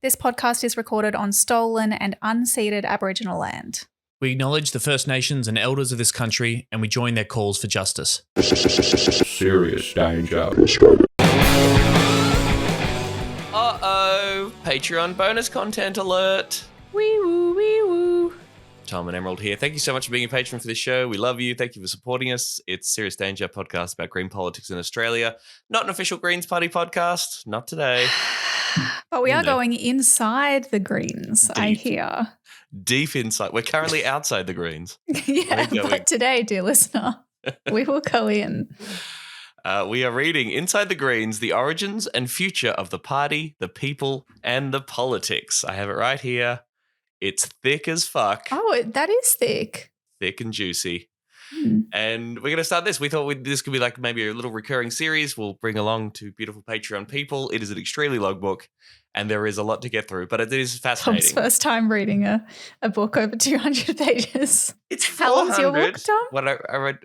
This podcast is recorded on stolen and unceded Aboriginal land. We acknowledge the First Nations and elders of this country, and we join their calls for justice. Serious danger. Uh-oh, Patreon bonus content alert. Wee woo, wee woo. Tom and Emerald here. Thank you so much for being a patron for this show. We love you. Thank you for supporting us. It's Serious Danger, podcast about green politics in Australia. Not an official Greens Party podcast. Not today. But we are going inside the Greens, I hear. Deep inside. We're currently outside the Greens. Yeah, but today, dear listener, we will go in. We are reading Inside the Greens, The Origins and Future of the Party, the People, and the Politics. I have it right here. It's thick as fuck. Oh, that is thick. Thick and juicy. And we're going to start this. We thought this could be like maybe a little recurring series we'll bring along to beautiful Patreon people. It is an extremely long book, and there is a lot to get through, but it is fascinating. Tom's first time reading a book over 200 pages. It's 400. How long's your book, Tom? What I read,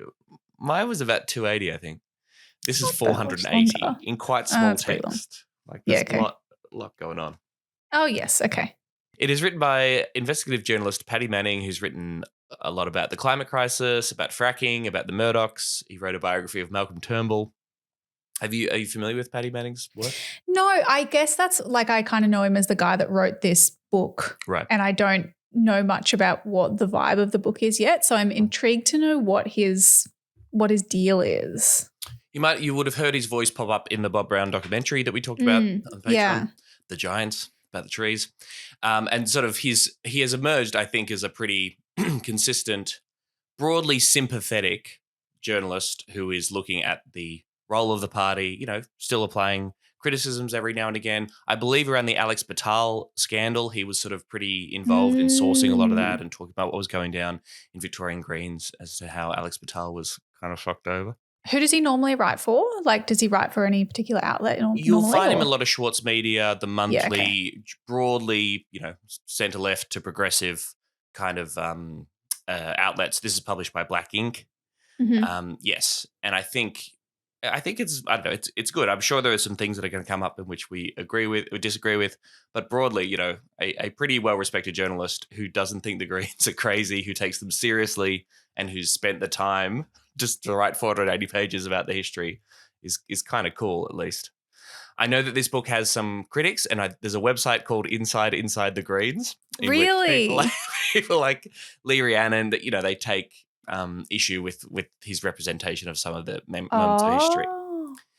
mine was about 280, I think. This is 480 in quite small text. Like there's a lot going on. Oh, yes. Okay. It is written by investigative journalist Paddy Manning, who's written a lot about the climate crisis, about fracking, about the Murdochs. He wrote a biography of Malcolm Turnbull. Are you familiar with Paddy Manning's work? No, I guess that's like I kind of know him as the guy that wrote this book. Right. And I don't know much about what the vibe of the book is yet. So I'm intrigued to know what his deal is. You would have heard his voice pop up in the Bob Brown documentary that we talked about on Patreon. Yeah. The Giants, about the trees. And sort of he has emerged, I think, as a pretty consistent, broadly sympathetic journalist who is looking at the role of the party, still applying criticisms every now and again. I believe around the Alex Batal scandal, he was sort of pretty involved in sourcing a lot of that and talking about what was going down in Victorian Greens as to how Alex Batal was kind of fucked over. Who does he normally write for? Like, does he write for any particular outlet? You'll find him in a lot of Schwartz Media, the monthly, broadly, centre-left to progressive kind of outlets. This is published by Black Ink. Mm-hmm. Yes, and I think it's, I don't know, it's good. I'm sure there are some things that are going to come up in which we agree with or disagree with, but broadly, a pretty well-respected journalist who doesn't think the Greens are crazy, who takes them seriously, and who's spent the time just to write 480 pages about the history is kind of cool, at least. I know that this book has some critics, and there's a website called Inside the Greens. Really? People like Lee Rhiannon, that they take issue with his representation of some of the moments of history.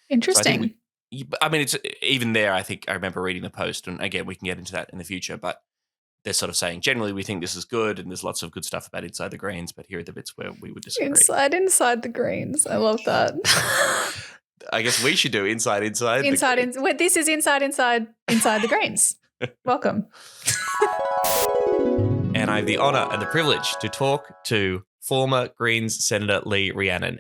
Interesting. So it's even there. I think I remember reading the post, and again, we can get into that in the future. But they're sort of saying generally we think this is good, and there's lots of good stuff about Inside the Greens. But here are the bits where we would disagree. Inside the Greens. I love that. I guess we should do inside. This is inside the Greens. Welcome. And I have the honour and the privilege to talk to former Greens Senator Lee Rhiannon.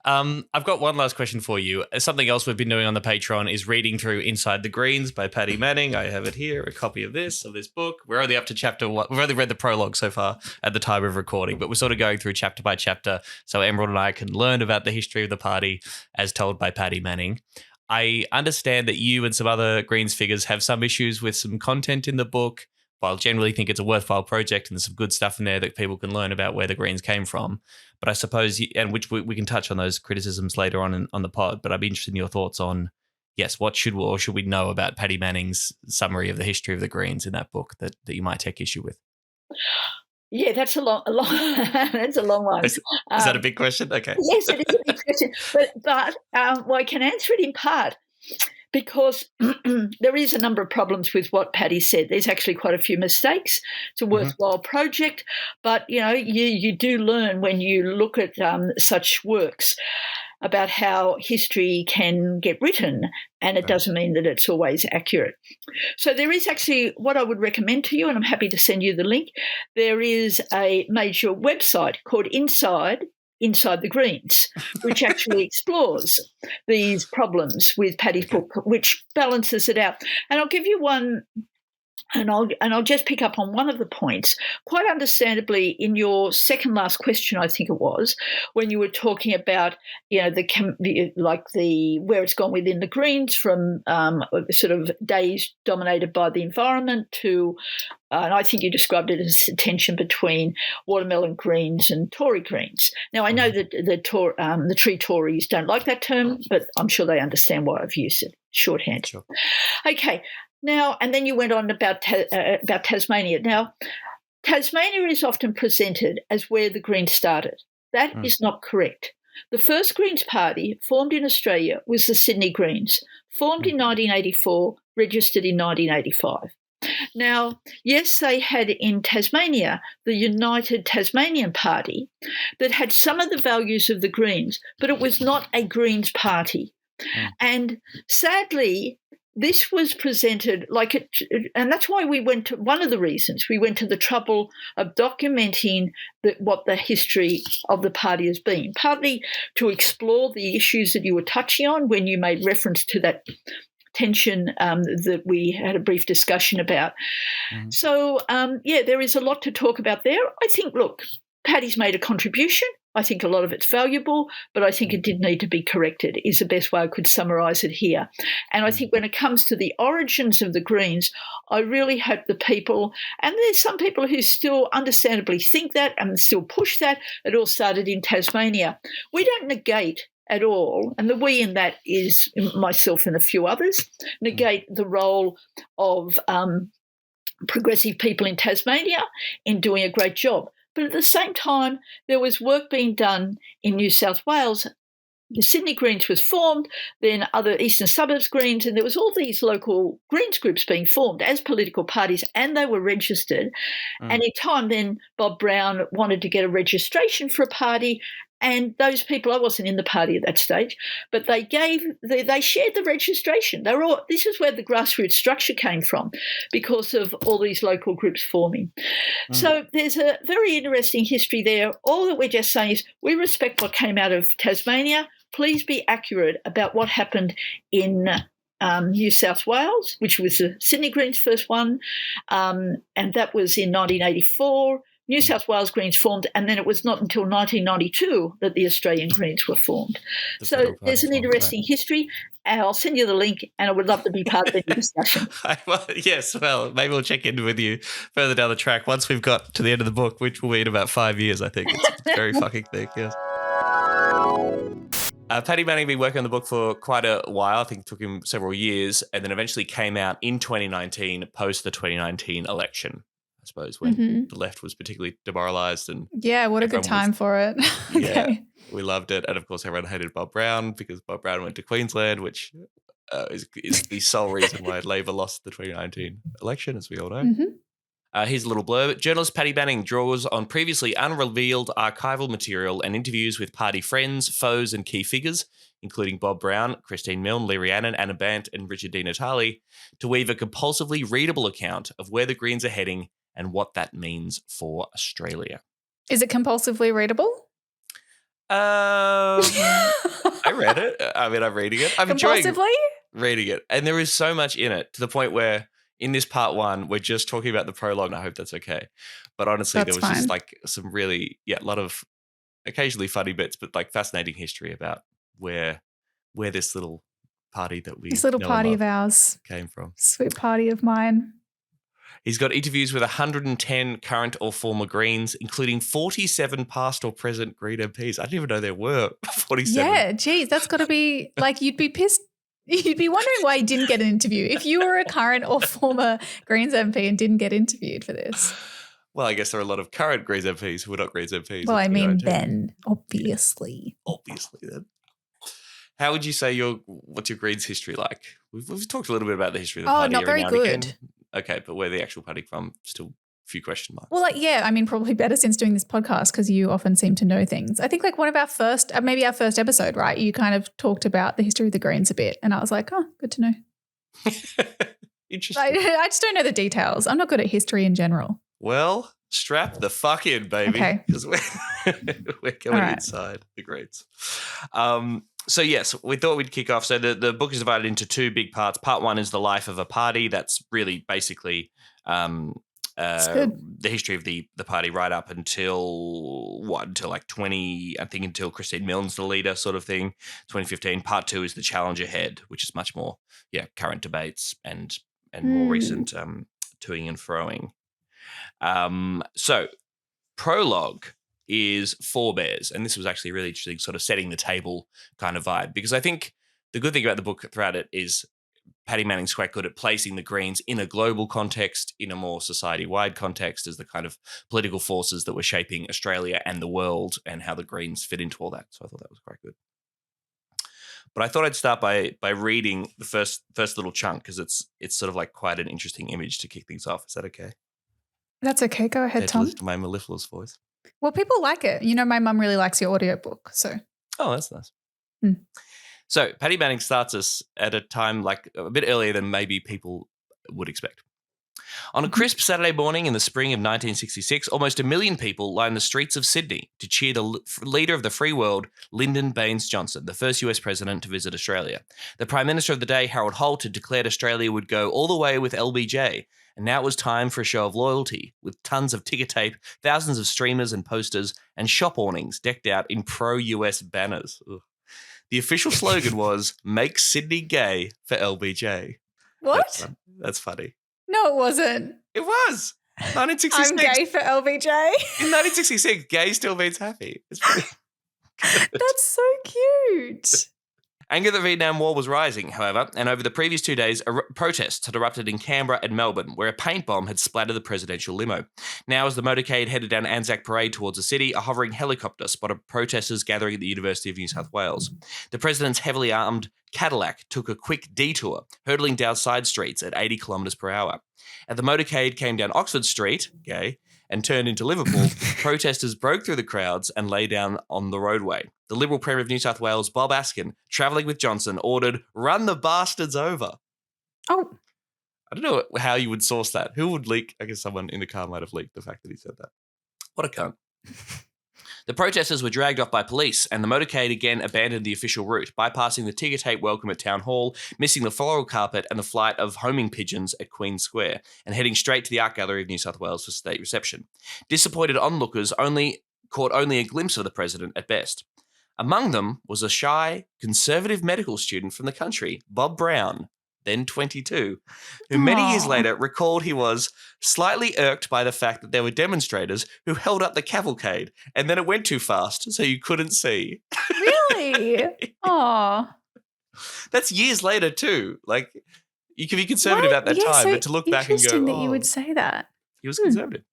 I've got one last question for you. Something else we've been doing on the Patreon is reading through Inside the Greens by Paddy Manning. I have it here, a copy of this book. We're only up to chapter 1. We've only read the prologue so far at the time of recording, but we're sort of going through chapter by chapter so Emerald and I can learn about the history of the party as told by Paddy Manning. I understand that you and some other Greens figures have some issues with some content in the book, while generally think it's a worthwhile project and there's some good stuff in there that people can learn about where the Greens came from. But I suppose, and which we can touch on those criticisms later on the pod, but I'd be interested in your thoughts on, yes, what should we know about Paddy Manning's summary of the history of the Greens in that book that you might take issue with? Yeah, that's a long that's a long one. Is that a big question? Okay. Yes, it is a big question. But I can answer it in part because there is a number of problems with what Paddy said. There's actually quite a few mistakes. It's a worthwhile project, but, you do learn when you look at such works about how history can get written, and it doesn't mean that it's always accurate. So there is actually what I would recommend to you, and I'm happy to send you the link. There is a major website called Inside the Greens, which actually explores these problems with Paddy's book, which balances it out. And I'll give you one And I'll just pick up on one of the points. Quite understandably, in your second last question, I think it was, when you were talking about, where it's gone within the Greens from sort of days dominated by the environment to, and I think you described it as a tension between watermelon Greens and Tory Greens. Now, I know that the tree Tories don't like that term, but I'm sure they understand why I've used it, shorthand. Sure. Okay. Now, and then you went on about Tasmania. Now, Tasmania is often presented as where the Greens started. That is not correct. The first Greens party formed in Australia was the Sydney Greens, formed in 1984, registered in 1985. Now, yes, they had in Tasmania the United Tasmanian Party that had some of the values of the Greens, but it was not a Greens party. And sadly, this was presented like it, and that's why one of the reasons we went to the trouble of documenting what the history of the party has been, partly to explore the issues that you were touching on when you made reference to that tension that we had a brief discussion about. So, there is a lot to talk about there. I think, look, Paddy's made a contribution. I think a lot of it's valuable, but I think it did need to be corrected is the best way I could summarise it here. And I think when it comes to the origins of the Greens, I really hope the people, and there's some people who still understandably think that and still push that, it all started in Tasmania. We don't negate at all, and the we in that is myself and a few others, negate the role of progressive people in Tasmania in doing a great job. But at the same time, there was work being done in New South Wales. The Sydney Greens was formed, then other Eastern Suburbs Greens, and there was all these local Greens groups being formed as political parties, and they were registered. And in time, then Bob Brown wanted to get a registration for a party, and those people, I wasn't in the party at that stage, but they shared the registration. This is where the grassroots structure came from because of all these local groups forming. So there's a very interesting history there. All that we're just saying is we respect what came out of Tasmania. Please be accurate about what happened in New South Wales, which was the Sydney Greens' first one, and that was in 1984. New South Wales Greens formed, and then it was not until 1992 that the Australian Greens were formed. So there's an interesting history, and I'll send you the link, and I would love to be part of the discussion. Well, maybe we'll check in with you further down the track once we've got to the end of the book, which will be in about 5 years, I think. It's very fucking thick, yes. Paddy Manning been working on the book for quite a while. I think it took him several years, and then eventually came out in 2019, post the 2019 election. I suppose, when the left was particularly demoralised. And yeah, what a good time for it. Okay. Yeah, we loved it. And, of course, everyone hated Bob Brown because Bob Brown went to Queensland, which is the sole reason why Labor lost the 2019 election, as we all know. Here's a little blurb. Journalist Paddy Manning draws on previously unrevealed archival material and interviews with party friends, foes and key figures, including Bob Brown, Christine Milne, Lee Rhiannon, Anna Bant and Richard Di Natale, to weave a compulsively readable account of where the Greens are heading and what that means for Australia. Is it compulsively readable? I read it. I mean, I'm reading it. I'm enjoying reading it. And there is so much in it to the point where in this part one, we're just talking about the prologue, and I hope that's okay. But honestly, there was just like some really, a lot of occasionally funny bits, but like fascinating history about where this little party that we this little party of ours came from. Sweet party of mine. He's got interviews with 110 current or former Greens, including 47 past or present Green MPs. I didn't even know there were 47. Yeah, geez, that's got to be like you'd be pissed. You'd be wondering why you didn't get an interview if you were a current or former Greens MP and didn't get interviewed for this. Well, I guess there are a lot of current Greens MPs who are not Greens MPs. Well, I mean, then, obviously. Obviously, then. How would you say what's your Greens history like? We've talked a little bit about the history of the party. Oh, not very good. Okay, but where the actual party from, still a few question marks. Well, I mean, probably better since doing this podcast because you often seem to know things. I think like one of our first, maybe our first episode, right? You kind of talked about the history of the Greens a bit and I was like, oh, good to know. Interesting. I just don't know the details. I'm not good at history in general. Well, strap the fuck in, baby. Okay. Because we're going inside the Greens. So yes, we thought we'd kick off. So the book is divided into two big parts. Part one is the life of a party. That's really basically the history of the party right up until like 20, I think until Christine Milne's the leader sort of thing, 2015. Part two is the challenge ahead, which is much more, current debates and more recent toing and froing. So Prologue is forebears, and this was actually really interesting, sort of setting the table kind of vibe, because I think the good thing about the book throughout it is Paddy Manning's quite good at placing the Greens in a global context, in a more society-wide context, as the kind of political forces that were shaping Australia and the world, and how the Greens fit into all that. So I thought that was quite good. But I thought I'd start by reading the first little chunk, because it's sort of like quite an interesting image to kick things off. Is that okay? That's okay. Go ahead, Tom. Listen to my mellifluous voice. Well, people like it. My mum really likes your audiobook. So. Oh, that's nice. So Paddy Manning starts us at a time like a bit earlier than maybe people would expect. On a crisp Saturday morning in the spring of 1966, almost 1 million people lined the streets of Sydney to cheer the leader of the free world, Lyndon Baines Johnson, the first US president to visit Australia. The Prime Minister of the day, Harold Holt, had declared Australia would go all the way with LBJ, and now it was time for a show of loyalty, with tons of ticker tape, thousands of streamers and posters, and shop awnings decked out in pro-US banners. Ugh. The official slogan was, "Make Sydney gay for LBJ." What? That's funny. No, it wasn't. It was. 1966. I'm gay for LBJ. In 1966, gay still means happy. It's pretty good. That's so cute. Anger at the Vietnam War was rising, however, and over the previous 2 days, protests had erupted in Canberra and Melbourne, where a paint bomb had splattered the presidential limo. Now, as the motorcade headed down Anzac Parade towards the city, a hovering helicopter spotted protesters gathering at the University of New South Wales. The president's heavily armed Cadillac took a quick detour, hurtling down side streets at 80 kilometres per hour. As the motorcade came down Oxford Street, gay, and turned into Liverpool, protesters broke through the crowds and lay down on the roadway. The Liberal Premier of New South Wales, Bob Askin, travelling with Johnson, ordered, "Run the bastards over." Oh. I don't know how you would source that. Who would leak? I guess someone in the car might have leaked the fact that he said that. What a cunt. The protesters were dragged off by police, and the motorcade again abandoned the official route, bypassing the ticker tape welcome at Town Hall, missing the floral carpet and the flight of homing pigeons at Queen Square, and heading straight to the Art Gallery of New South Wales for state reception. Disappointed onlookers caught only a glimpse of the president at best. Among them was a shy, conservative medical student from the country, Bob Brown, then 22, who many years later recalled he was slightly irked by the fact that there were demonstrators who held up the cavalcade and then it went too fast so you couldn't see. Really? Aw. That's years later too. Like, you can be conservative at that time, but to look back and go, interesting that you would say that. He was conservative.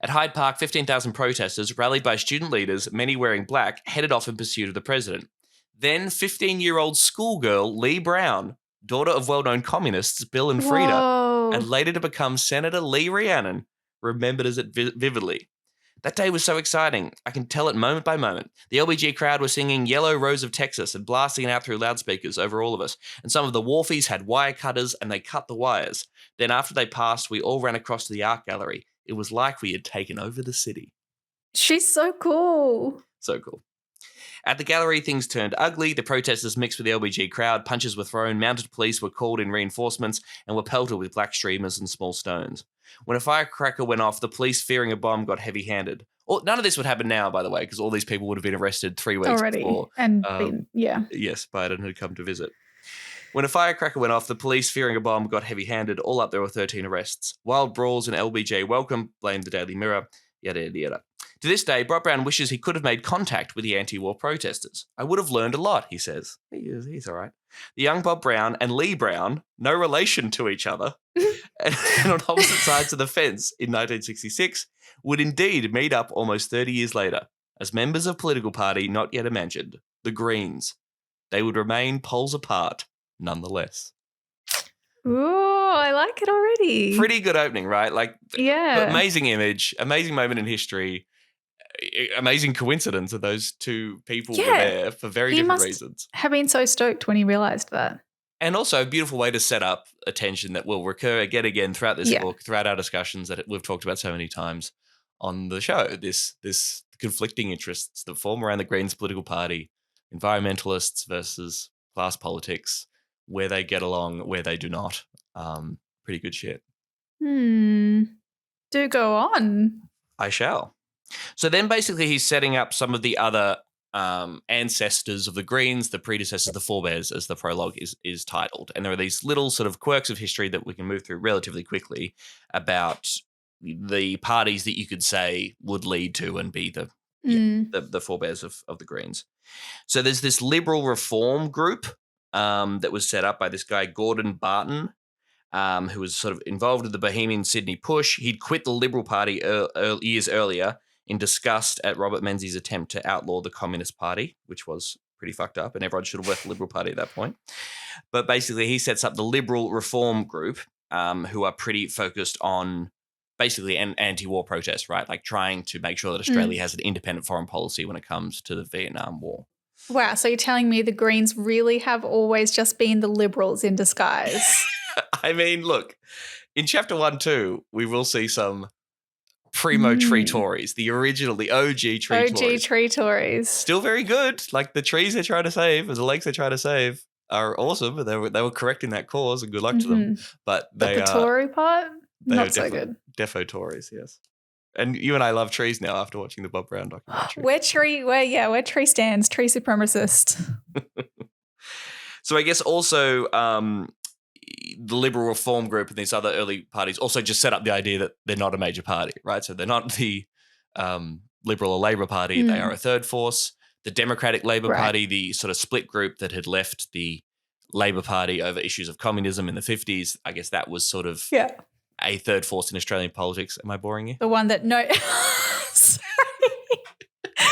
At Hyde Park, 15,000 protesters, rallied by student leaders, many wearing black, headed off in pursuit of the president. Then 15-year-old schoolgirl Lee Brown, daughter of well-known communists Bill and Frida, Whoa. and later to become Senator Lee Rhiannon, remembered it vividly. That day was so exciting. I can tell it moment by moment. The LBG crowd were singing Yellow Rose of Texas and blasting it out through loudspeakers over all of us. And some of the wharfies had wire cutters and they cut the wires. Then after they passed, we all ran across to the art gallery. It was like we had taken over the city. She's so cool. So cool. At the gallery, things turned ugly. The protesters mixed with the LBG crowd. Punches were thrown. Mounted police were called in reinforcements and were pelted with black streamers and small stones. When a firecracker went off, the police, fearing a bomb, got heavy-handed. None of this would happen now, by the way, because all these people would have been arrested 3 weeks already before. And Yes, Biden had come to visit. When a firecracker went off, the police, fearing a bomb, got heavy-handed. All up, there were 13 arrests. Wild brawls and LBJ welcome, blamed the Daily Mirror, yada, yada, yada. To this day, Bob Brown wishes he could have made contact with the anti-war protesters. I would have learned a lot, he says. He's all right. The young Bob Brown and Lee Brown, no relation to each other, and on opposite sides of the fence in 1966, would indeed meet up almost 30 years later as members of a political party not yet imagined, the Greens. They would remain poles apart, nonetheless. Ooh, I like it already. Pretty good opening, right? Like, yeah. Amazing image, amazing moment in history. Amazing coincidence that those two people were there for very different reasons. Have been so stoked when he realised that. And also a beautiful way to set up a tension that will recur again throughout this book, throughout our discussions that we've talked about so many times on the show. This conflicting interests that form around the Greens political party environmentalists versus class politics, where they get along, where they do not. Pretty good shit. Do go on. I shall. So then basically he's setting up some of the other ancestors of the Greens, the predecessors, the forebears, as the prologue is titled. And there are these little sort of quirks of history that we can move through relatively quickly about the parties that you could say would lead to and be the forebears of the Greens. So there's this liberal reform group that was set up by this guy, Gordon Barton, who was sort of involved in the Bohemian Sydney push. He'd quit the Liberal Party years earlier in disgust at Robert Menzies' attempt to outlaw the Communist Party, which was pretty fucked up, and everyone should have left the Liberal Party at that point. But basically he sets up the Liberal Reform Group, who are pretty focused on basically an anti-war protest, right? Like trying to make sure that Australia has an independent foreign policy when it comes to the Vietnam War. Wow, so you're telling me the Greens really have always just been the Liberals in disguise? I mean, look, in chapter 1, 2, we will see some primo tree Tories, the OG tree Tories. OG tree Tories. Still very good. Like the trees they're trying to save and the lakes they're trying to save are awesome. They were correct in that cause, and good luck to them. But the Tory part, not so good. Defo Tories, yes. And you and I love trees now after watching the Bob Brown documentary. We're tree stands, tree supremacist. So I guess also the Liberal Reform Group and these other early parties also just set up the idea that they're not a major party, right? So they're not the Liberal or Labor Party. They are a third force. The Democratic Labor Party, the sort of split group that had left the Labor Party over issues of communism in the 50s, I guess that was sort of a third force in Australian politics. Am I boring you? The one that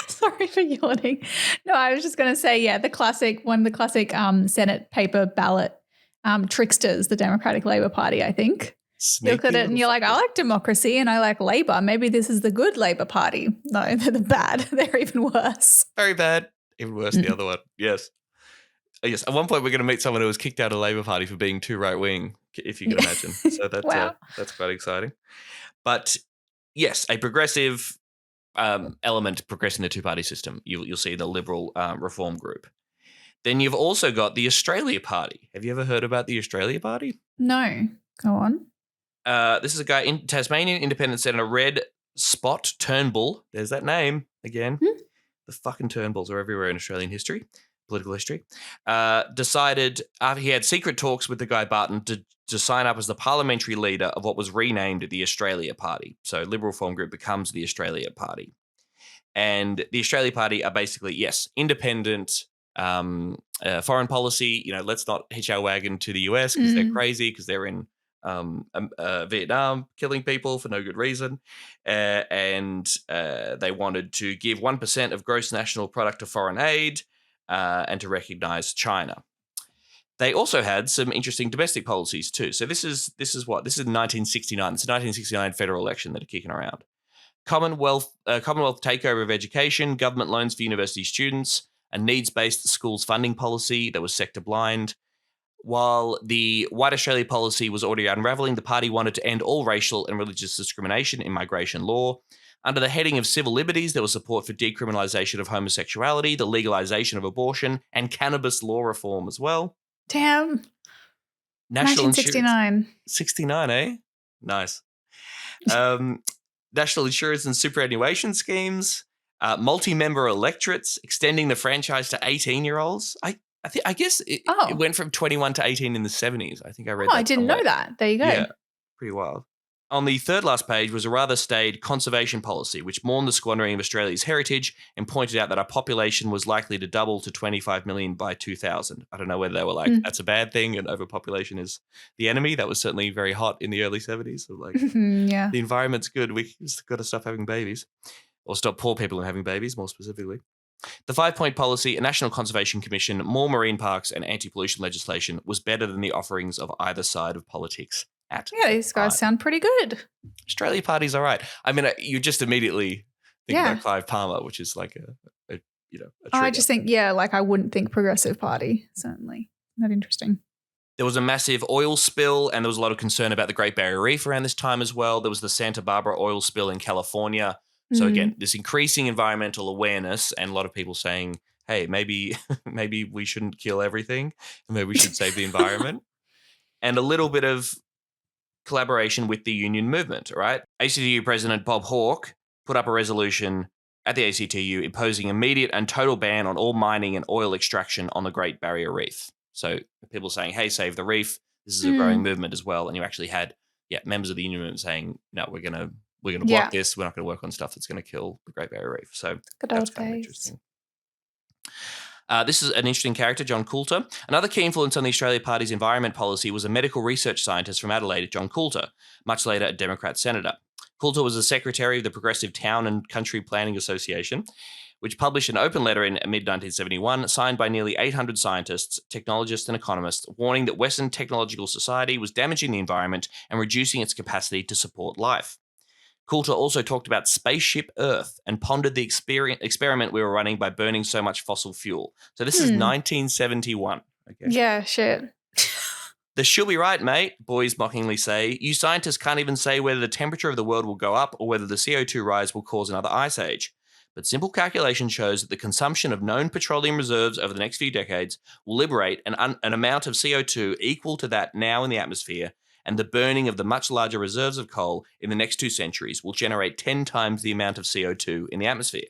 Sorry for yawning. No, I was just going to say, one of the classic Senate paper ballot tricksters, the Democratic Labor Party, I think. You look at it and you're like, I like democracy and I like Labor. Maybe this is the good Labor Party. No, they're the bad. They're even worse. Very bad. Even worse, the other one. Yes. Yes. At one point, we're going to meet someone who was kicked out of the Labor Party for being too right-wing, if you can imagine. So that's quite exciting. But yes, a progressive element progressing the two-party system. You'll see the Liberal Reform Group. Then you've also got the Australia Party. Have you ever heard about the Australia Party? No. Go on. This is a guy, Tasmanian Independent Senator Red Spot Turnbull. There's that name again. The fucking Turnbulls are everywhere in Australian history, political history. Decided after he had secret talks with the guy Barton to sign up as the parliamentary leader of what was renamed the Australia Party. So Liberal Reform Group becomes the Australia Party. And the Australia Party are basically, yes, independent foreign policy. Let's not hitch our wagon to the US because they're crazy, because they're in Vietnam killing people for no good reason. And they wanted to give 1% of gross national product to foreign aid and to recognize China. They also had some interesting domestic policies too. So this is 1969. It's a 1969 federal election that are kicking around. Commonwealth takeover of education, government loans for university students, a needs-based schools funding policy that was sector blind. While the White Australia policy was already unravelling, the party wanted to end all racial and religious discrimination in migration law. Under the heading of civil liberties, there was support for decriminalisation of homosexuality, the legalisation of abortion, and cannabis law reform as well. Damn. 1969. 69, eh? Nice. National insurance and superannuation schemes, multi-member electorates, extending the franchise to 18-year-olds. I guess it went from 21 to 18 in the 70s. I think I read that. I didn't know that. There you go. Yeah, pretty wild. On the third last page was a rather staid conservation policy, which mourned the squandering of Australia's heritage and pointed out that our population was likely to double to 25 million by 2000. I don't know whether they were like, that's a bad thing and overpopulation is the enemy. That was certainly very hot in the early 70s. So like, the environment's good. We just got to stop having babies, or stop poor people from having babies, more specifically. The 5-point policy, a National Conservation Commission, more marine parks and anti-pollution legislation was better than the offerings of either side of politics. These guys sound pretty good. Australia Party's all right. I mean, you just immediately think about Clive Palmer, which is like a trigger. I just think, I wouldn't think Progressive Party, certainly. Not interesting. There was a massive oil spill, and there was a lot of concern about the Great Barrier Reef around this time as well. There was the Santa Barbara oil spill in California. So again, this increasing environmental awareness and a lot of people saying, hey, maybe we shouldn't kill everything, and maybe we should save the environment, and a little bit of collaboration with the union movement, right? ACTU President Bob Hawke put up a resolution at the ACTU imposing immediate and total ban on all mining and oil extraction on the Great Barrier Reef. So people saying, hey, save the reef. This is a growing movement as well. And you actually had members of the union movement saying, no, we're gonna block this. We're not gonna work on stuff that's gonna kill the Great Barrier Reef. So that's kind of interesting. This is an interesting character, John Coulter. Another key influence on the Australia Party's environment policy was a medical research scientist from Adelaide, John Coulter, much later a Democrat senator. Coulter was the secretary of the Progressive Town and Country Planning Association, which published an open letter in mid-1971 signed by nearly 800 scientists, technologists, and economists, warning that Western technological society was damaging the environment and reducing its capacity to support life. Coulter also talked about Spaceship Earth and pondered the experiment we were running by burning so much fossil fuel. So this is 1971. Okay. Yeah, shit. The "she'll be right, mate," boys mockingly say. You scientists can't even say whether the temperature of the world will go up or whether the CO2 rise will cause another ice age. But simple calculation shows that the consumption of known petroleum reserves over the next few decades will liberate an amount of CO2 equal to that now in the atmosphere, and the burning of the much larger reserves of coal in the next 2 centuries will generate 10 times the amount of CO2 in the atmosphere.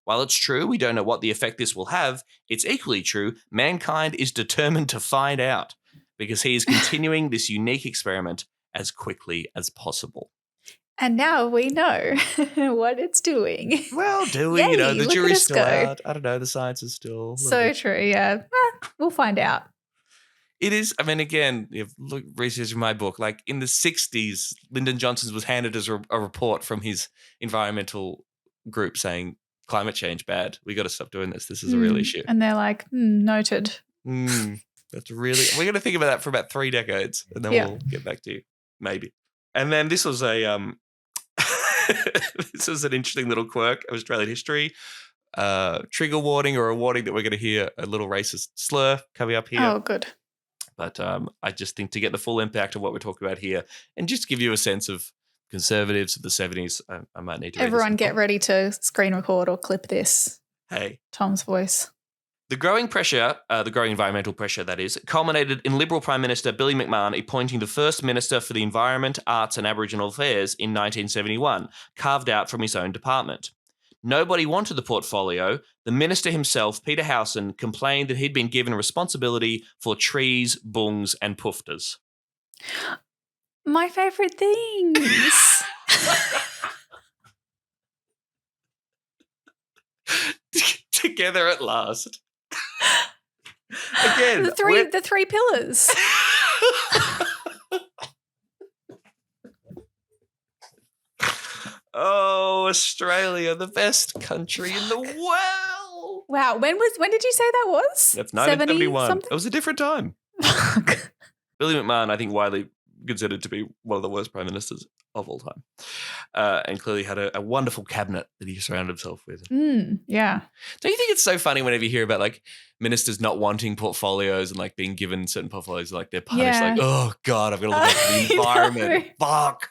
While it's true we don't know what the effect this will have, it's equally true mankind is determined to find out, because he is continuing this unique experiment as quickly as possible. And now we know what it's doing. Well, do we? Yay, The look jury's at us still go. out. I don't know. The science is still a little So bit. true, yeah. We'll find out. It is. I mean, again, you've researched my book. Like in the 60s, Lyndon Johnson was handed as a report from his environmental group saying climate change bad. We got to stop doing this. This is a real issue. And they're like, noted. That's really. We're going to think about that for about 3 decades, and then we'll get back to you, maybe. And then this was a this was an interesting little quirk of Australian history. Trigger warning or a warning that we're going to hear a little racist slur coming up here. Oh, good. But I just think to get the full impact of what we're talking about here and just give you a sense of conservatives of the 70s, I might need to. Everyone get ready to screen record or clip this. Hey. Tom's voice. The growing pressure, the growing environmental pressure, that is, culminated in Liberal Prime Minister Billy McMahon appointing the first Minister for the Environment, Arts and Aboriginal Affairs in 1971, carved out from his own department. Nobody wanted the portfolio. The minister himself, Peter Howson, complained that he'd been given responsibility for trees, bungs and poofters. My favourite things. Together at last. Again, the three pillars. Oh, Australia, the best country in the world. Wow, when did you say that was? That's 1971. 70-something? It was a different time. Billy McMahon, I think, widely considered to be one of the worst prime ministers of all time, and clearly had a wonderful cabinet that he surrounded himself with. Yeah. Don't you think it's so funny whenever you hear about like ministers not wanting portfolios and like being given certain portfolios, like they're punished, like, oh God, I've got to look after the environment. Fuck.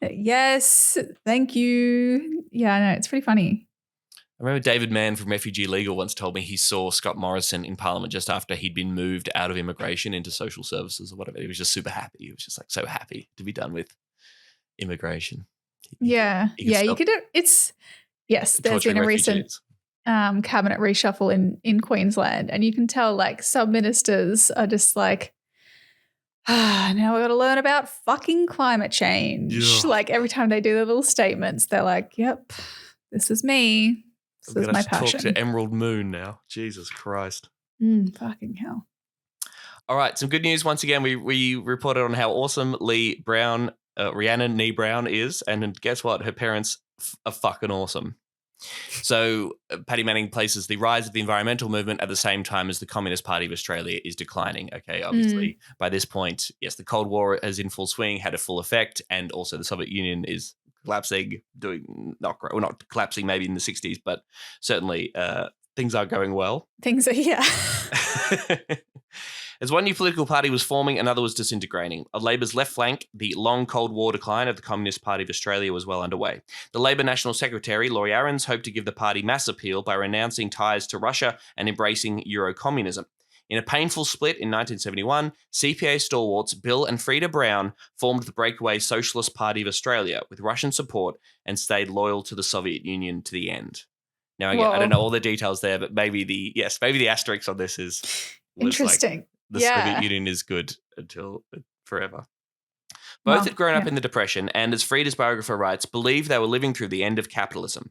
Yes, thank you. Yeah, I know, it's pretty funny. I remember David Mann from Refugee Legal once told me he saw Scott Morrison in Parliament just after he'd been moved out of immigration into social services or whatever. He was just super happy. He was just like so happy to be done with immigration. Yeah, you could do it's. Yes, there's been a recent cabinet reshuffle in Queensland, and you can tell like some ministers are just like, now we got to learn about fucking climate change. Yeah. Like every time they do their little statements, they're like, yep, this is me. This is my passion. Talk to Emerald Moon now. Jesus Christ. Fucking hell. All right, some good news. Once again, we reported on how awesome Rhiannon Nee Brown is, and guess what? Her parents are fucking awesome. So Paddy Manning places the rise of the environmental movement at the same time as the Communist Party of Australia is declining. Okay, obviously by this point, yes, the Cold War is in full swing, had a full effect, and also the Soviet Union is collapsing, not collapsing maybe in the 60s, but certainly things are going well. Things are, yeah. As one new political party was forming, another was disintegrating. On Labor's left flank, the long Cold War decline of the Communist Party of Australia was well underway. The Labor National Secretary, Laurie Ahrens, hoped to give the party mass appeal by renouncing ties to Russia and embracing Euro-communism. In a painful split in 1971, CPA stalwarts Bill and Frida Brown formed the breakaway Socialist Party of Australia with Russian support and stayed loyal to the Soviet Union to the end. Now, again, I don't know all the details there, but maybe the asterisk on this was interesting. Like, the Soviet Union is good until forever. Both had grown up in the Depression and, as Frida's biographer writes, believed they were living through the end of capitalism.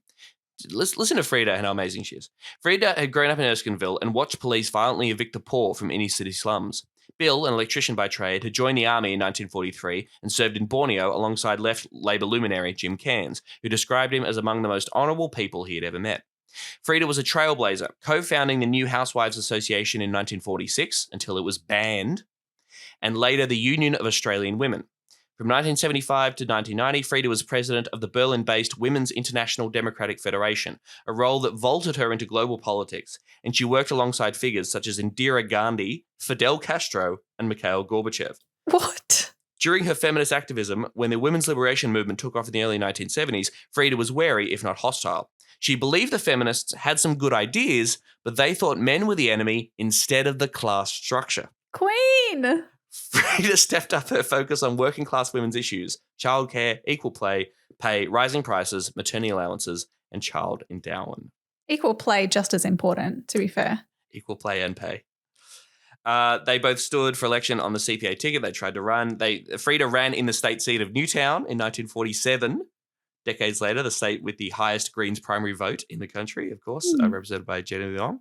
Listen to Frida and how amazing she is. Frida had grown up in Erskineville and watched police violently evict the poor from inner city slums. Bill, an electrician by trade, had joined the army in 1943 and served in Borneo alongside left Labor luminary Jim Cairns, who described him as among the most honourable people he had ever met. Frida was a trailblazer, co-founding the New Housewives Association in 1946 until it was banned, and later the Union of Australian Women. From 1975 to 1990, Frida was president of the Berlin-based Women's International Democratic Federation, a role that vaulted her into global politics, and she worked alongside figures such as Indira Gandhi, Fidel Castro, and Mikhail Gorbachev. What? During her feminist activism, when the women's liberation movement took off in the early 1970s, Frida was wary, if not hostile. She believed the feminists had some good ideas, but they thought men were the enemy instead of the class structure. Queen! Frida stepped up her focus on working class women's issues, childcare, equal pay, rising prices, maternity allowances, and child endowment. Equal play, just as important, to be fair. Equal play and pay. They both stood for election on the CPA ticket. They tried to run. Frida ran in the state seat of Newtown in 1947. Decades later, the state with the highest Greens primary vote in the country, of course, represented by Jenny Leong,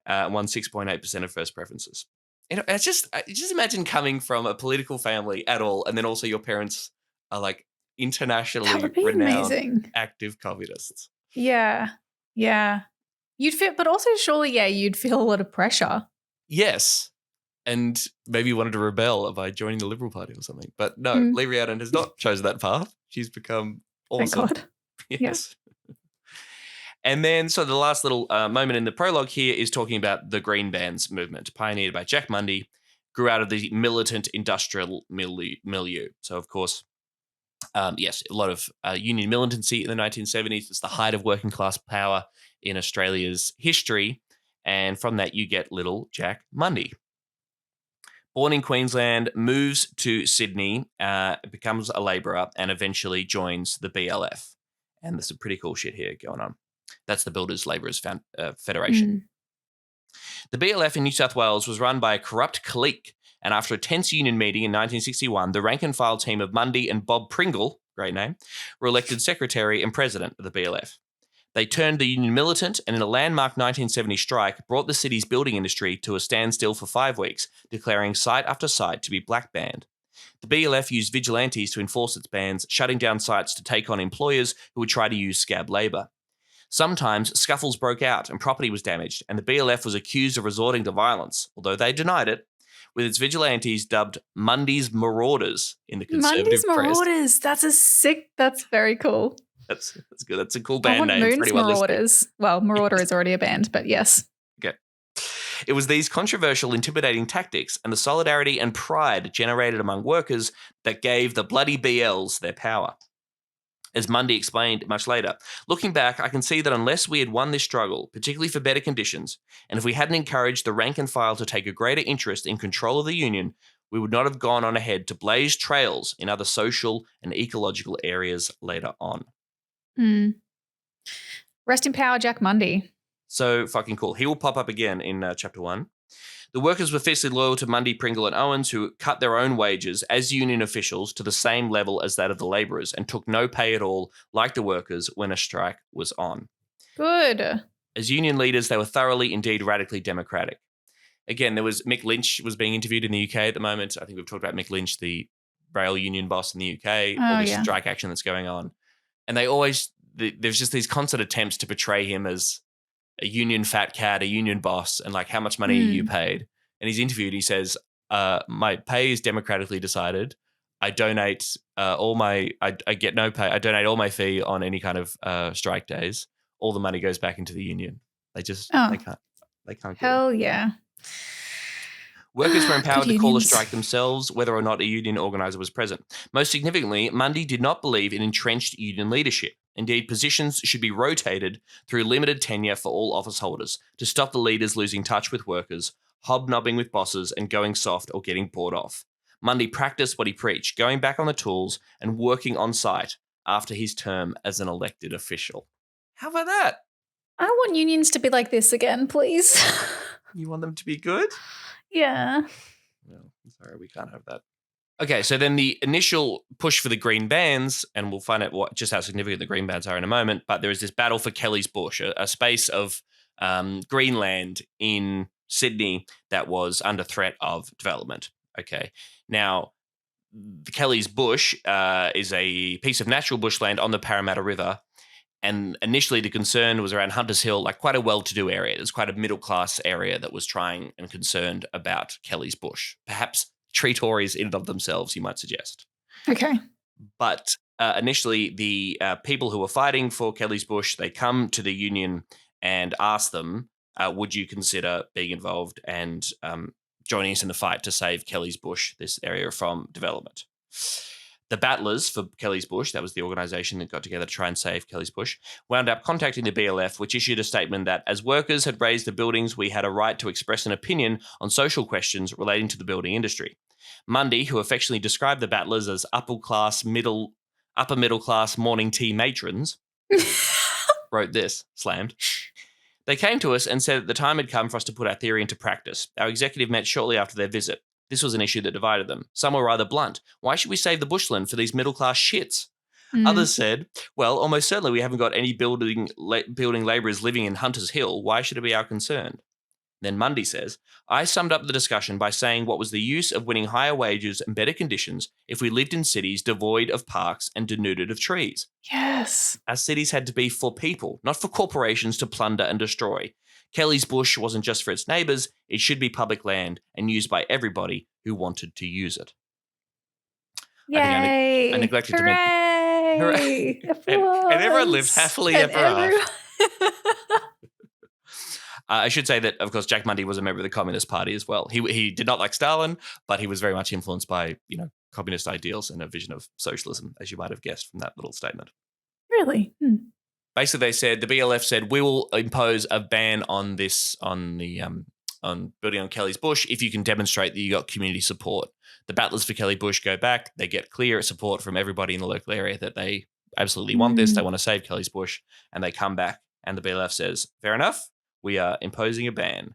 won 6.8% of first preferences. It's just imagine coming from a political family at all, and then also your parents are like internationally renowned amazing. Active communists. Yeah. You'd feel, but also surely, you'd feel a lot of pressure. Yes. And maybe you wanted to rebel by joining the Liberal Party or something. But no, Lee Rhiannon has not chosen that path. She's become awesome. Thank God. Yes. Yeah. And then, so the last little moment in the prologue here is talking about the Green Bands movement, pioneered by Jack Mundy, grew out of the militant industrial milieu. So, of course, yes, a lot of union militancy in the 1970s. It's the height of working class power in Australia's history. And from that, you get little Jack Mundy. Born in Queensland, moves to Sydney, becomes a labourer, and eventually joins the BLF. And there's some pretty cool shit here going on. That's the Builders Labourers Federation. The BLF in New South Wales was run by a corrupt clique, and after a tense union meeting in 1961, the rank-and-file team of Mundy and Bob Pringle, great name, were elected secretary and president of the BLF. They turned the union militant, and in a landmark 1970 strike, brought the city's building industry to a standstill for 5 weeks, declaring site after site to be black banned. The BLF used vigilantes to enforce its bans, shutting down sites to take on employers who would try to use scab labour. Sometimes scuffles broke out and property was damaged, and the BLF was accused of resorting to violence, although they denied it, with its vigilantes dubbed Mundy's Marauders in the conservative Mundy's press. Marauders. That's very cool. That's good. That's a cool band I want name. Moon's Marauders. Well, Marauder is already a band, but yes. Okay. It was these controversial, intimidating tactics and the solidarity and pride generated among workers that gave the bloody BLs their power. As Mundy explained much later, looking back, I can see that unless we had won this struggle, particularly for better conditions, and if we hadn't encouraged the rank and file to take a greater interest in control of the union, we would not have gone on ahead to blaze trails in other social and ecological areas later on. Rest in power, Jack Mundy. So fucking cool. He will pop up again in chapter 1. The workers were fiercely loyal to Mundy, Pringle and Owens, who cut their own wages as union officials to the same level as that of the labourers and took no pay at all, like the workers, when a strike was on. Good. As union leaders, they were thoroughly, indeed radically democratic. Again, there was Mick Lynch was being interviewed in the UK at the moment. I think we've talked about Mick Lynch, the rail union boss in the UK, all this strike action that's going on. And they always, there's just these constant attempts to portray him as a union fat cat, a union boss, and like, how much money are you paid? And he's interviewed, he says, my pay is democratically decided. I donate I get no pay. I donate all my fee on any kind of strike days. All the money goes back into the union. They just, they can't. Hell yeah. Workers were empowered to call a unions. strike themselves, whether or not a union organizer was present. Most significantly, Mundy did not believe in entrenched union leadership. Indeed, positions should be rotated through limited tenure for all office holders to stop the leaders losing touch with workers, hobnobbing with bosses, and going soft or getting bored off. Mundy practiced what he preached, going back on the tools and working on site after his term as an elected official. How about that? I want unions to be like this again, please. You want them to be good? Yeah. No, sorry, we can't have that. Okay, so then the initial push for the green bands, and we'll find out just how significant the green bands are in a moment, but there is this battle for Kelly's Bush, a space of greenland in Sydney that was under threat of development. Okay, now the Kelly's Bush is a piece of natural bushland on the Parramatta River. And initially, the concern was around Hunters Hill, like quite a well-to-do area. There's quite a middle-class area that was trying and concerned about Kelly's Bush. Perhaps tree Tories in and of themselves, you might suggest. Okay. But initially, the people who were fighting for Kelly's Bush, they come to the union and ask them, would you consider being involved and joining us in the fight to save Kelly's Bush, this area, from development? The battlers for Kelly's Bush, that was the organisation that got together to try and save Kelly's Bush, wound up contacting the BLF, which issued a statement that as workers had raised the buildings, we had a right to express an opinion on social questions relating to the building industry. Mundy, who affectionately described the battlers as upper middle class morning tea matrons, wrote this, slammed. They came to us and said that the time had come for us to put our theory into practice. Our executive met shortly after their visit. This was an issue that divided them. Some were rather blunt. Why should we save the bushland for these middle-class shits? Others said, well, almost certainly we haven't got any building labourers living in Hunters Hill. Why should it be our concern? Then Mundy says, I summed up the discussion by saying what was the use of winning higher wages and better conditions if we lived in cities devoid of parks and denuded of trees. Yes. Our cities had to be for people, not for corporations to plunder and destroy. Kelly's Bush wasn't just for its neighbours, it should be public land and used by everybody who wanted to use it. Yay. I neglected to mention. Hooray. And everyone lived happily ever after. I should say that, of course, Jack Mundy was a member of the Communist Party as well. He did not like Stalin, but he was very much influenced by, communist ideals and a vision of socialism, as you might have guessed from that little statement. Really? Basically, they said, the BLF said, we will impose a ban on this, on building on Kelly's Bush if you can demonstrate that you got community support. The battlers for Kelly Bush go back. They get clear support from everybody in the local area that they absolutely want this. They want to save Kelly's Bush. And they come back and the BLF says, fair enough, we are imposing a ban.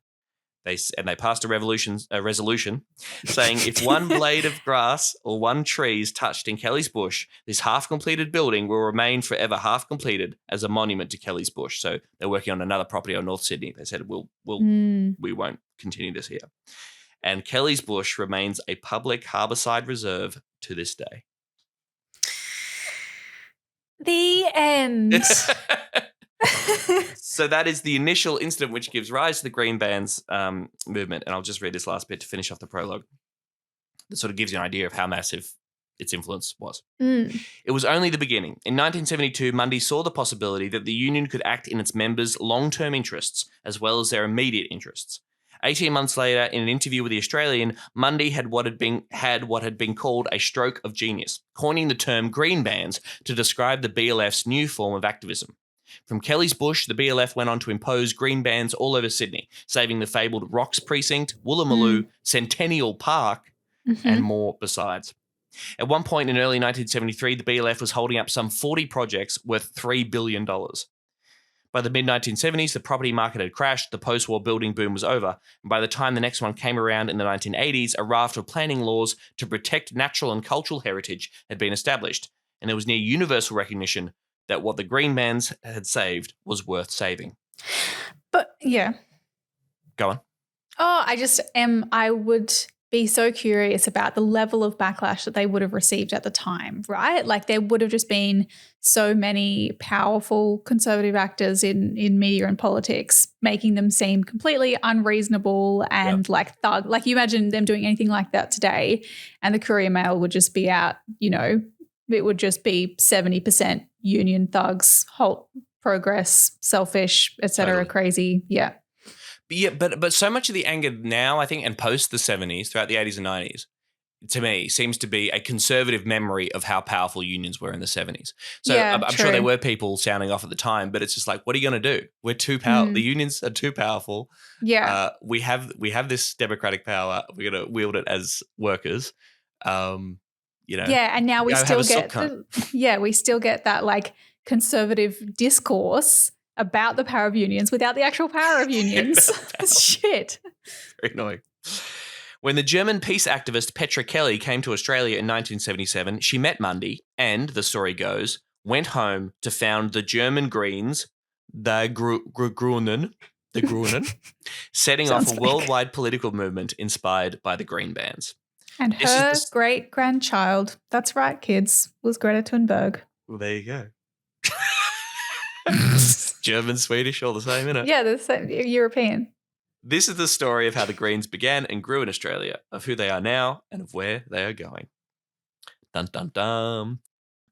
They passed a resolution saying if one blade of grass or one tree is touched in Kelly's Bush, this half-completed building will remain forever half-completed as a monument to Kelly's Bush. So they're working on another property on North Sydney. They said, we won't continue this here. And Kelly's Bush remains a public harbourside reserve to this day. The end. So that is the initial incident which gives rise to the Green Bands movement. And I'll just read this last bit to finish off the prologue. That sort of gives you an idea of how massive its influence was. It was only the beginning. In 1972, Mundy saw the possibility that the union could act in its members' long-term interests as well as their immediate interests. 18 months later, in an interview with The Australian, Mundy had what had been called a stroke of genius, coining the term green bands to describe the BLF's new form of activism. From Kelly's Bush, the BLF went on to impose green bands all over Sydney, saving the fabled Rocks Precinct, Woolloomooloo, Centennial Park, and more besides. At one point in early 1973, the BLF was holding up some 40 projects worth $3 billion. By the mid-1970s, the property market had crashed, the post-war building boom was over, and by the time the next one came around in the 1980s, a raft of planning laws to protect natural and cultural heritage had been established, and there was near universal recognition that what the green bands had saved was worth saving. But, yeah. Go on. Oh, I would be so curious about the level of backlash that they would have received at the time, right? Like there would have just been so many powerful conservative actors in media and politics making them seem completely unreasonable and like thug. Like you imagine them doing anything like that today and the Courier Mail would just be out, it would just be 70% union thugs, halt, progress, selfish, etc., crazy. Yeah. But so much of the anger now, I think, and post the 70s, throughout the 80s and 90s, to me, seems to be a conservative memory of how powerful unions were in the 70s. So I'm sure there were people sounding off at the time, but it's just like, what are you going to do? We're too powerful. The unions are too powerful. Yeah. We have this democratic power. We're going to wield it as workers. And now we still get that like conservative discourse about the power of unions without the actual power of unions. Shit. Very annoying. When the German peace activist Petra Kelly came to Australia in 1977, she met Mundy and, the story goes, went home to found the German Greens, the Grünen, setting off a worldwide political movement inspired by the Green Bands. And her great-grandchild, that's right, kids, was Greta Thunberg. Well, there you go. German, Swedish, all the same, isn't it? Yeah, the same, European. This is the story of how the Greens began and grew in Australia, of who they are now, and of where they are going. Dun, dun, dun.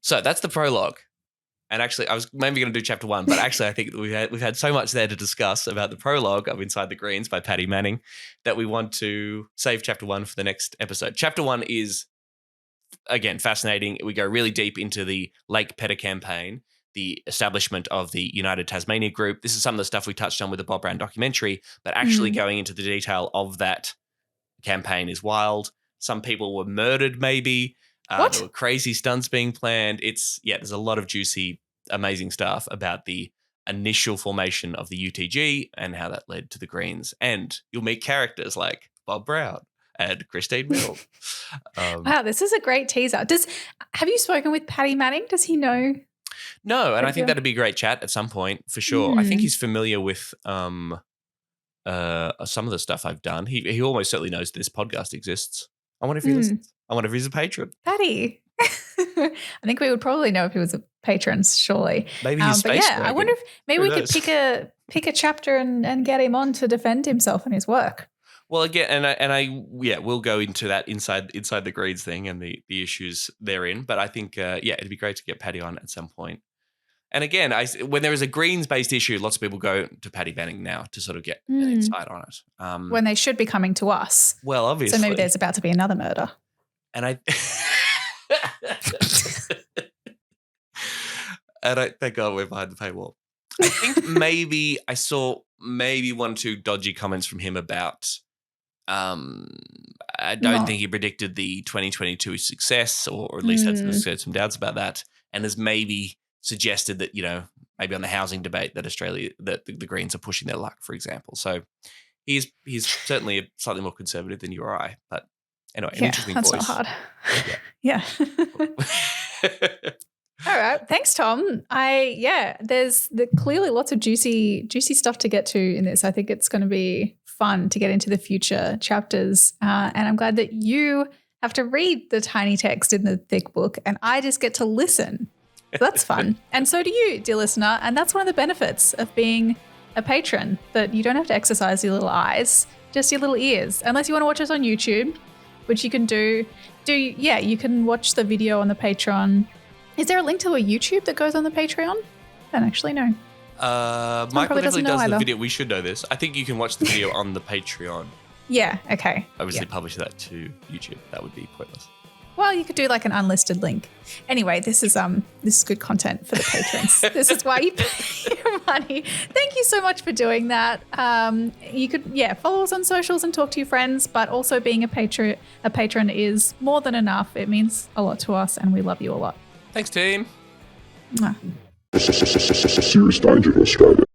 So that's the prologue. And actually, I was maybe going to do chapter 1, but actually I think we've had so much there to discuss about the prologue of Inside the Greens by Paddy Manning that we want to save chapter 1 for the next episode. Chapter 1 is, again, fascinating. We go really deep into the Lake Pedder campaign, the establishment of the United Tasmania Group. This is some of the stuff we touched on with the Bob Brown documentary, but actually going into the detail of that campaign is wild. Some people were murdered, maybe. There were crazy stunts being planned. There's a lot of juicy, amazing stuff about the initial formation of the UTG and how that led to the Greens. And you'll meet characters like Bob Brown and Christine Mill. Wow, this is a great teaser. Have you spoken with Paddy Manning? Does he know? No, and I think that'd be a great chat at some point for sure. I think he's familiar with some of the stuff I've done. He almost certainly knows this podcast exists. I wonder if he listens. I wonder if he's a patron. Paddy. I think we would probably know if he was a patron, surely. Maybe he's but yeah, I wonder if maybe we could pick a chapter and get him on to defend himself and his work. Well, again, we'll go into that inside the Greens thing and the issues therein. But I think, it'd be great to get Paddy on at some point. And again, when there is a Greens-based issue, lots of people go to Paddy Manning now to sort of get an insight on it. When they should be coming to us. Well, obviously. So maybe there's about to be another murder. And thank God we're behind the paywall. I think maybe I saw one or two dodgy comments from him about I don't think he predicted the 2022 success, or at least had some doubts about that, and has maybe suggested that, maybe on the housing debate that the Greens are pushing their luck, for example. So he's certainly slightly more conservative than you or I, but anyway, an interesting voice. That's not hard. Yeah. All right. Thanks, Tom. There's clearly lots of juicy stuff to get to in this. I think it's going to be fun to get into the future chapters. And I'm glad that you have to read the tiny text in the thick book and I just get to listen. So that's fun. And so do you, dear listener. And that's one of the benefits of being a patron, that you don't have to exercise your little eyes, just your little ears. Unless you want to watch us on YouTube, which you can do. You can watch the video on the Patreon. Is there a link to a YouTube that goes on the Patreon? I don't actually know. Michael definitely does the video. We should know this. I think you can watch the video on the Patreon. Yeah, okay. Obviously publish that to YouTube. That would be pointless. Well, you could do like an unlisted link. Anyway, this is good content for the patrons. This is why you pay your money. Thank you so much for doing that. You could follow us on socials and talk to your friends, but also being a patron is more than enough. It means a lot to us and we love you a lot. Thanks, team. Mwah. Serious danger to Australia.